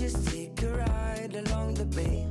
just take a ride along the bay.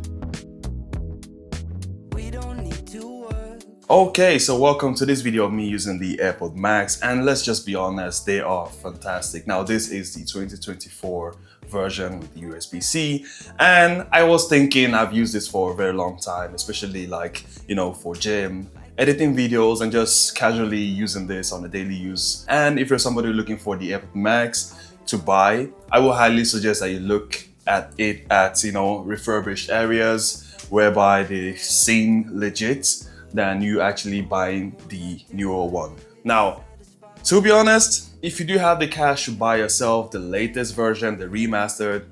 We don't need to work. Okay, so welcome to this video of me using the AirPods Max, and let's just be honest, they are fantastic. Now this is the 2024 version with USB-C, and I was thinking I've used this for a very long time, especially like, you know, for gym, editing videos, and just casually using this on a daily use. And if you're somebody looking for the AirPods Max to buy, I will highly suggest that you look at it at, you know, refurbished areas whereby they seem legit than you actually buying the newer one. Now, to be honest, if you do have the cash to buy yourself the latest version, the remastered,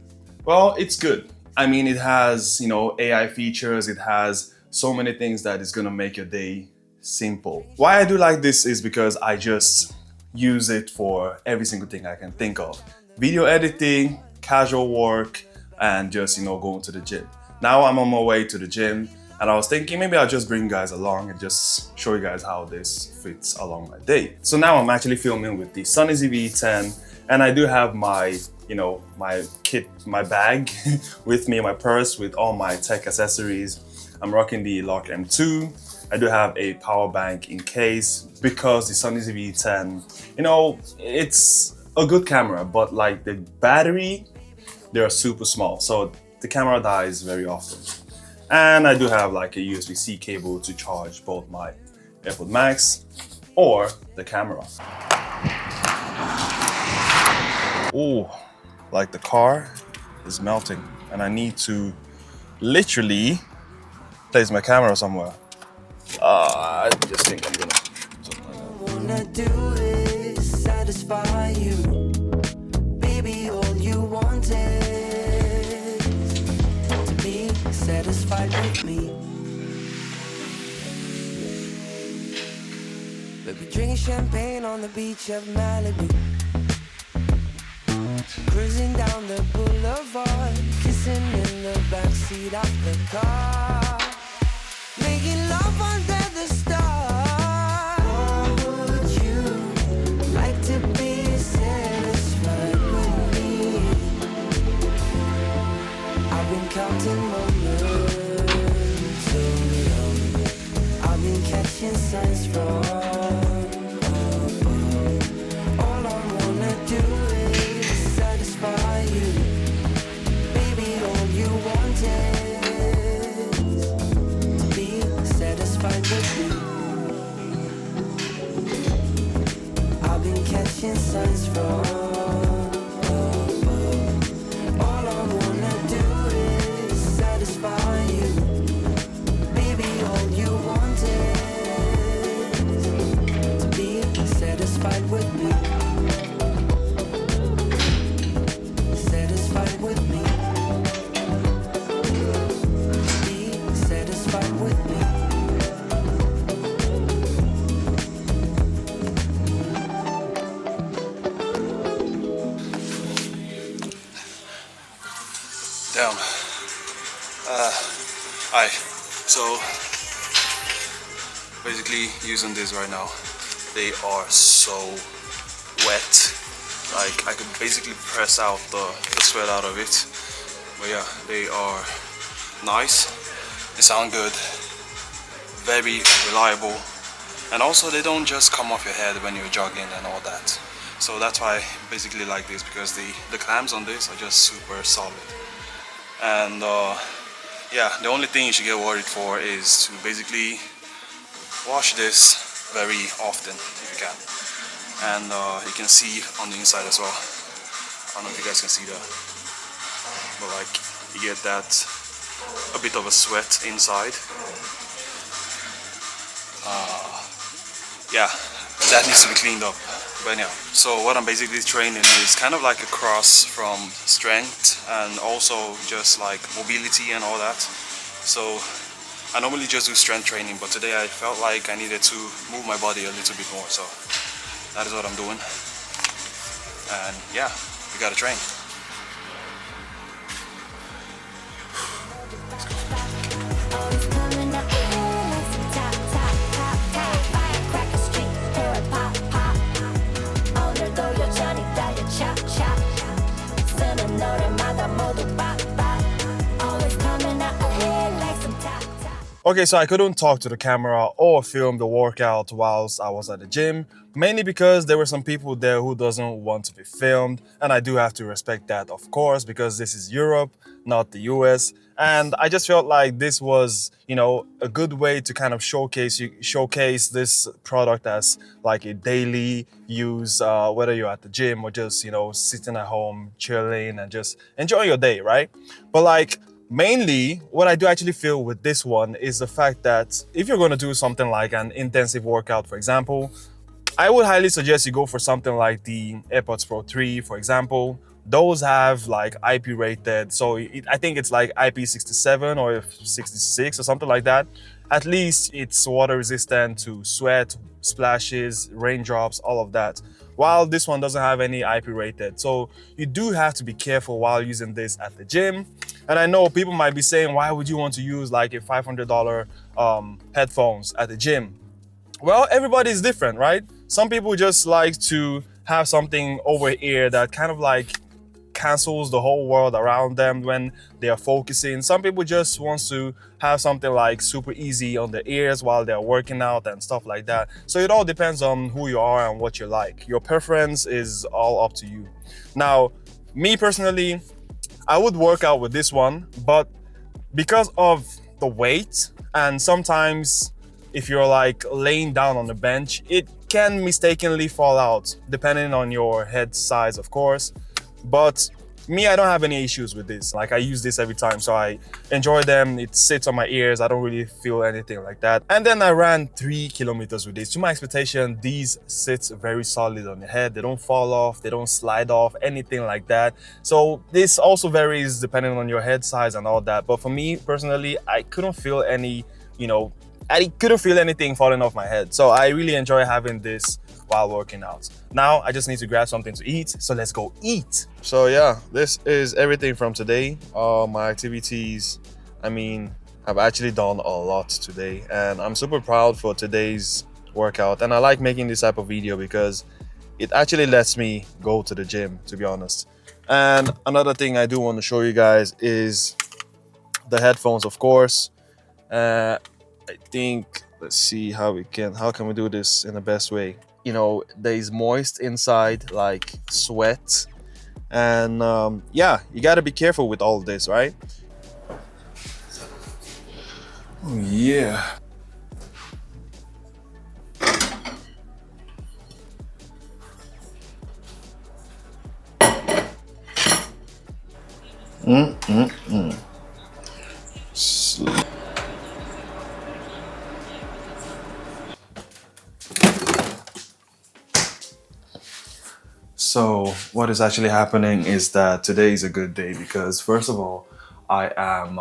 well, it's good. I mean, it has, you know, AI features, it has so many things that is gonna make your day simple. Why I do like this is because I just use it for every single thing I can think of. Video editing, casual work, and just, you know, going to the gym. Now I'm on my way to the gym, and I was thinking maybe I'll just bring you guys along and just show you guys how this fits along my day. So now I'm actually filming with the Sony XM6, and I do have my, you know, my kit, my bag with me, my purse with all my tech accessories. I'm rocking the Lock M2. I do have a power bank in case, because the Sony XM6, you know, it's a good camera, but like the battery, they're super small. So the camera dies very often. And I do have like a USB-C cable to charge both my AirPods Max or the camera. Oh, like the car is melting and I need to literally place my camera somewhere. I just think I'm gonna. All I wanna do is satisfy you. Baby, all you want is to be satisfied with me. Baby, drinking champagne on the beach of Malibu, cruising down the boulevard, kissing in the backseat of the car, making love under the stars. Would you like to be satisfied with me? I've been counting moments so long. I've been catching signs from above. All I wanna do is satisfy you. Baby, all you want is to be satisfied with me. I've been catching signs from above. All I wanna do is satisfy you. Baby, all you want is to be satisfied with me. Satisfied with me. Be satisfied with me. Damn. Hi. So basically using this right now. They are so wet. Like I could basically press out the sweat out of it. But yeah, they are nice. They sound good. Very reliable. And also they don't just come off your head when you're jogging and all that. So that's why I basically like this, because the clamps on this are just super solid. And yeah, the only thing you should get worried for is to basically wash this very often if you can. And you can see on the inside as well. I don't know if you guys can see that, but like you get that a bit of a sweat inside. Yeah, that needs to be cleaned up. But anyhow, so what I'm basically training is kind of like a cross from strength and also just like mobility and all that. So I normally just do strength training, but today I felt like I needed to move my body a little bit more, so that is what I'm doing. And yeah, we gotta train. 오늘도 여전히 달려 찹찹 쓰는 노래마다 모두 빠 Okay, so I couldn't talk to the camera or film the workout whilst I was at the gym, mainly because there were some people there who doesn't want to be filmed, and I do have to respect that, of course, because this is Europe, not the US. And I just felt like this was, a good way to kind of showcase this product as like a daily use, whether you're at the gym or just, sitting at home, chilling and just enjoying your day, right? But like, mainly, what I do actually feel with this one is the fact that if you're going to do something like an intensive workout, for example, I would highly suggest you go for something like the AirPods Pro 3, for example. Those have like IP rated, so I think it's like IP67 or 66 or something like that. At least it's water resistant to sweat, splashes, raindrops, all of that. While this one doesn't have any IP rated. So you do have to be careful while using this at the gym. And I know people might be saying, why would you want to use like a $500 headphones at the gym? Well, everybody's different, right? Some people just like to have something over ear that kind of like cancels the whole world around them when they are focusing. Some people just want to have something like super easy on the ears while they're working out and stuff like that. So it all depends on who you are and what you like. Your preference is all up to you. Now, me personally, I would work out with this one, but because of the weight, and sometimes if you're like laying down on the bench, it can mistakenly fall out depending on your head size, of course. But me, I don't have any issues with this. Like, I use this every time, so I enjoy them. It sits on my ears. I don't really feel anything like that. And then I ran 3 kilometers with this. To my expectation, these sits very solid on your head. They don't fall off, they don't slide off, anything like that. So this also varies depending on your head size and all that. But for me personally, I couldn't feel any, I couldn't feel anything falling off my head. So I really enjoy having this while working out. Now I just need to grab something to eat, so let's go eat. So yeah, this is everything from today. My activities, I've actually done a lot today, and I'm super proud for today's workout. And I like making this type of video because it actually lets me go to the gym, to be honest. And another thing I do want to show you guys is the headphones, of course. I think, let's see how can we do this in the best way. There is moist inside, like sweat, and yeah, you got to be careful with all of this, right? Oh yeah. So what is actually happening is that today is a good day because, first of all, I am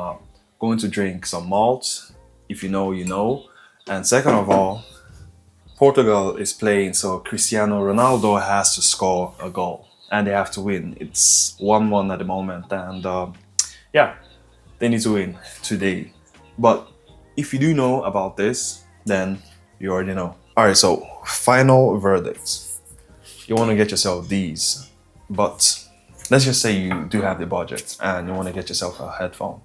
going to drink some malt. If you know, you know. And second of all, Portugal is playing, so Cristiano Ronaldo has to score a goal and they have to win. It's 1-1 at the moment, and yeah, they need to win today. But if you do know about this, then you already know. All right, so final verdict. You want to get yourself these, but let's just say you do have the budget and you want to get yourself a headphone.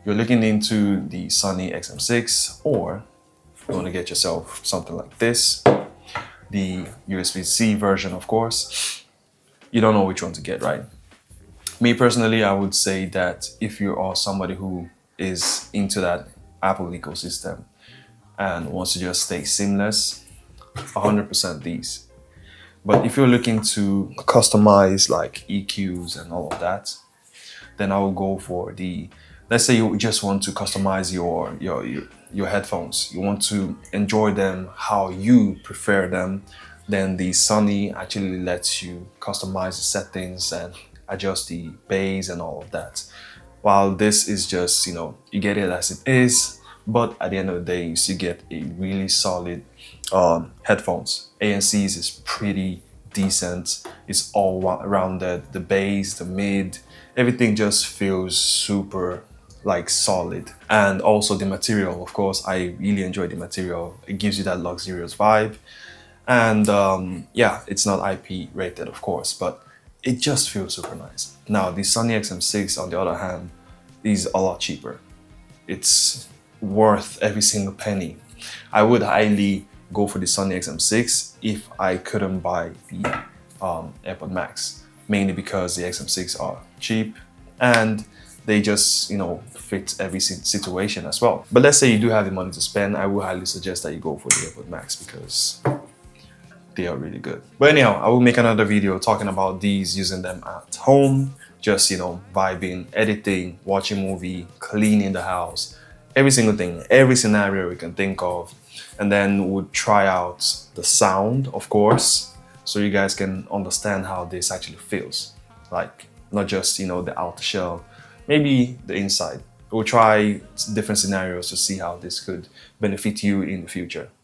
You're looking into the Sony XM6, or you want to get yourself something like this, the USB-C version, of course. You don't know which one to get, right? Me personally, I would say that if you are somebody who is into that Apple ecosystem and wants to just stay seamless, 100% these. But if you're looking to customize like EQs and all of that, then I will go for let's say you just want to customize your headphones. You want to enjoy them how you prefer them. Then the Sony actually lets you customize the settings and adjust the bass and all of that. While this is just, you get it as it is, but at the end of the day, you still get a really solid headphones. ANC's is pretty decent. It's all rounded. The bass, the mid, everything just feels super like solid. And also the material, of course, I really enjoy the material. It gives you that luxurious vibe. And yeah, it's not IP rated, of course, but it just feels super nice. Now, the Sony XM6, on the other hand, is a lot cheaper. It's worth every single penny. I would highly go for the Sony XM6 if I couldn't buy the AirPods Max, mainly because the XM6 are cheap and they just, you know, fit every situation as well. But let's say you do have the money to spend, I would highly suggest that you go for the AirPods Max because they are really good. But anyhow, I will make another video talking about these, using them at home, just, you know, vibing, editing, watching movie, cleaning the house, every single thing, every scenario we can think of. And then we'll try out the sound, of course, so you guys can understand how this actually feels. Like, not just, you know, the outer shell, maybe the inside. We'll try different scenarios to see how this could benefit you in the future.